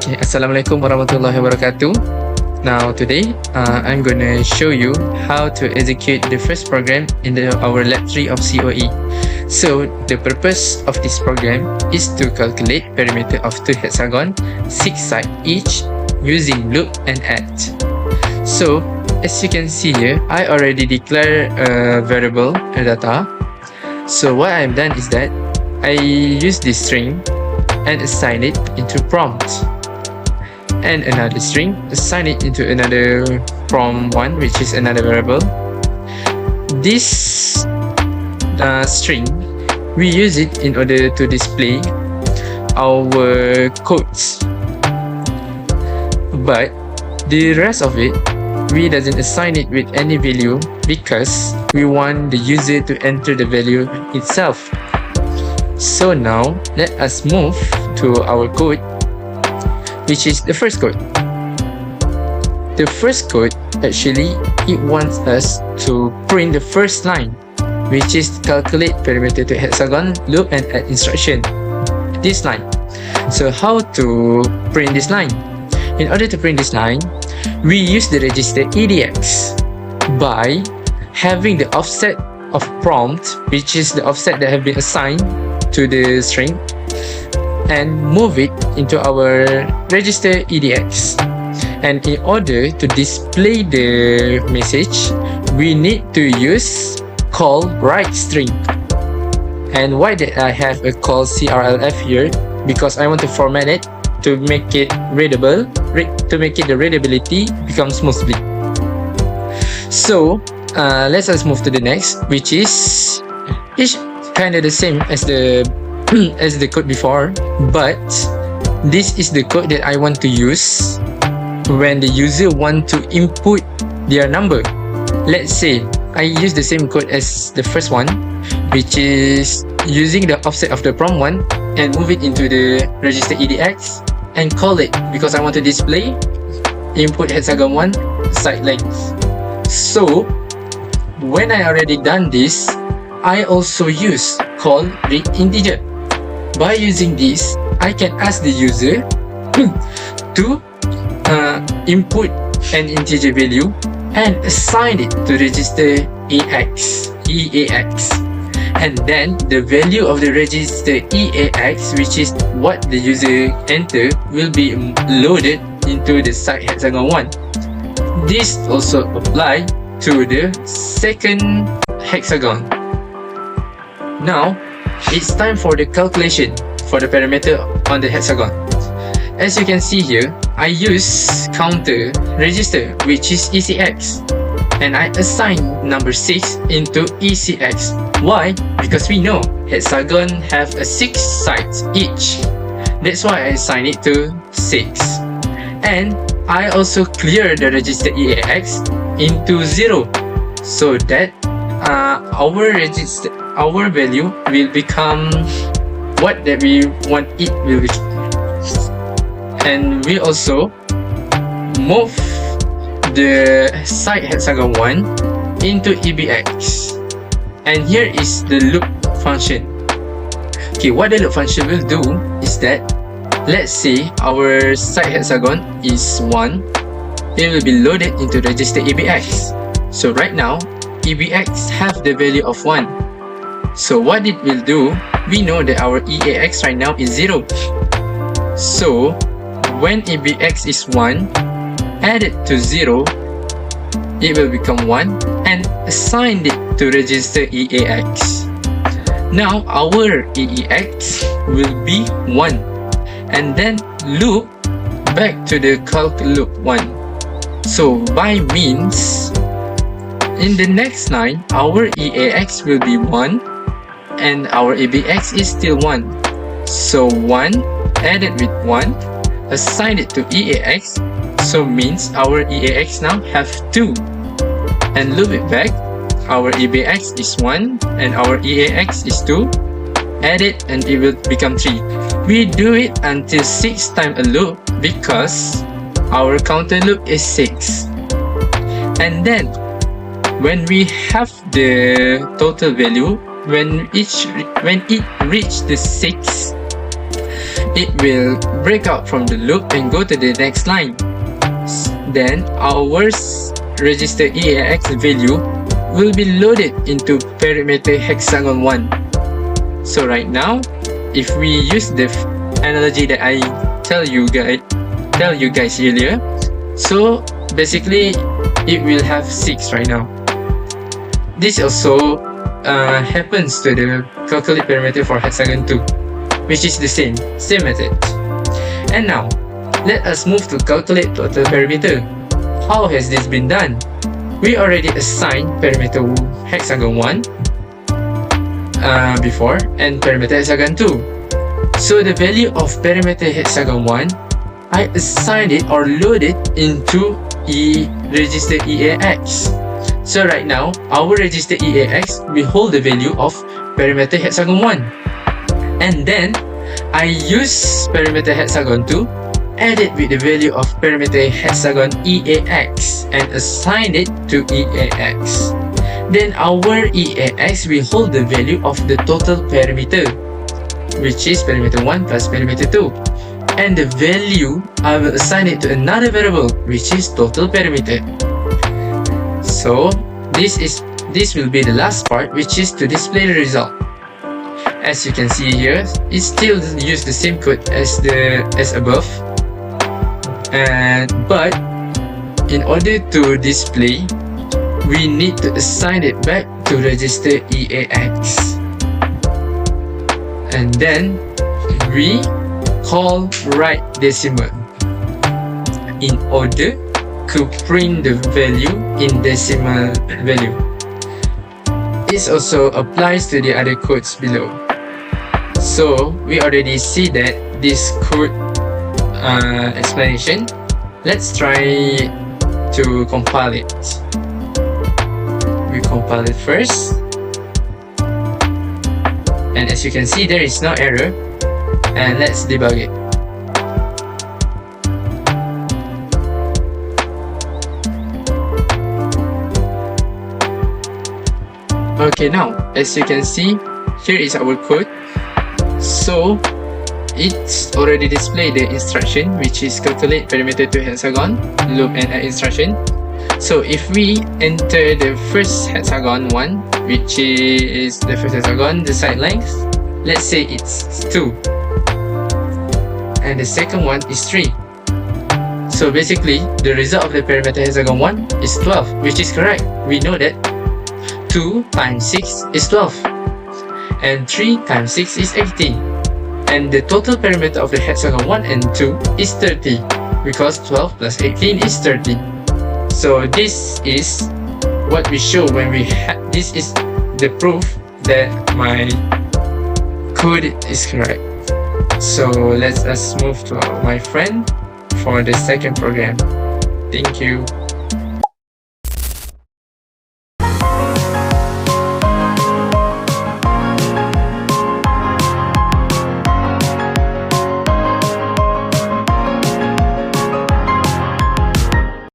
Okay, Assalamualaikum warahmatullahi wabarakatuh. Now today, I'm gonna show you how to execute the first program in our lab 3 of COE. So the purpose of this program is to calculate perimeter of 2 hexagon, 6 sides each, using loop and add. So as you can see here, I already declare a variable, a data. So what I've done is that I use this string and assign it into prompt, and another string, assign it into another prompt1, which is another variable. This string, we use it in order to display our codes, but the rest of it, we doesn't assign it with any value because we want the user to enter the value itself. So now let us move to our code, which is the first code. The first code, actually, it wants us to print the first line, which is calculate perimeter to hexagon, loop and add instruction. This line. So how to print this line? In order to print this line, we use the register EDX by having the offset of prompt, which is the offset that have been assigned to the string, and move it into our register EDX. And in order to display the message, we need to use call write string. And why did I have a call CRLF here? Because I want to format it to make it readable, to make it the readability become smoothly. So let's move to the next, which is kind of the same as the code before, but this is the code that I want to use when the user want to input their number. Let's say I use the same code as the first one, which is using the offset of the prompt1 and move it into the register EDX and call it because I want to display input hexagon 1 side length. So when I already done this, I also use call read integer. By using this, I can ask the user to input an integer value and assign it to register EAX, and then the value of the register EAX, which is what the user enter, will be loaded into the side hexagon 1. This also apply to the second hexagon. Now it's time for the calculation for the perimeter on the hexagon. As you can see here, I use counter register, which is ECX, and I assign number 6 into ECX. Why? Because we know hexagon have 6 sides each. That's why I assign it to 6. And I also clear the register EAX into 0, so that our value will become what that we want it will be. And we also move the side hexagon 1 into EBX, and here is the loop function. Okay, what the loop function will do is that, let's say our side hexagon is 1, it will be loaded into register EBX. So right now EBX have the value of 1. So what it will do, we know that our EAX right now is 0. So when EBX is 1, add it to 0, it will become 1, and assign it to register EAX. Now our EAX will be 1, and then loop back to the calc loop 1. So by means, in the next line, our EAX will be 1 and our EBX is still 1. So 1 added with 1, assign it to EAX, so means our EAX now have 2. And loop it back, our EBX is 1 and our EAX is 2. Add it and it will become 3. We do it until 6 times a loop because our counter loop is 6. And then when we have the total value, when it reach the 6, it will break out from the loop and go to the next line. Then our register EAX value will be loaded into parameter hexagon 1. So right now, if we use the analogy that I tell you guys earlier, so basically it will have 6 right now. This also happens to the calculate parameter for hexagon 2, which is the same method. And now let us move to calculate total parameter. How has this been done? We already assigned parameter hexagon 1 before and parameter hexagon 2. So the value of parameter hexagon 1, I assigned it or loaded into register EAX. So right now, our register EAX will hold the value of parameter hexagon 1. And then, I use parameter hexagon 2, add it with the value of parameter hexagon EAX, and assign it to EAX. Then our EAX will hold the value of the total parameter, which is parameter 1 plus parameter 2. And the value, I will assign it to another variable, which is total parameter. So this will be the last part, which is to display the result. As you can see here, it still use the same code as above, but in order to display, we need to assign it back to register EAX, and then we call write decimal in order to print the value in decimal value. This also applies to the other codes below. So we already see that this code explanation. Let's try to compile it. We compile it first, and as you can see, there is no error. And let's debug it. Okay, now as you can see, here is our code. So it's already displayed the instruction, which is calculate parameter to hexagon, loop and add instruction. So if we enter the first hexagon 1, which is the first hexagon, the side length, let's say it's 2. And the second one is 3. So basically, the result of the parameter hexagon 1 is 12, which is correct. We know that 2 times 6 is 12, and 3 times 6 is 18. And the total parameter of the hexagon 1 and 2 is 30, because 12 plus 18 is 30. So this is what we show when we this is the proof that my code is correct. So let us move to my friend for the second program. Thank you.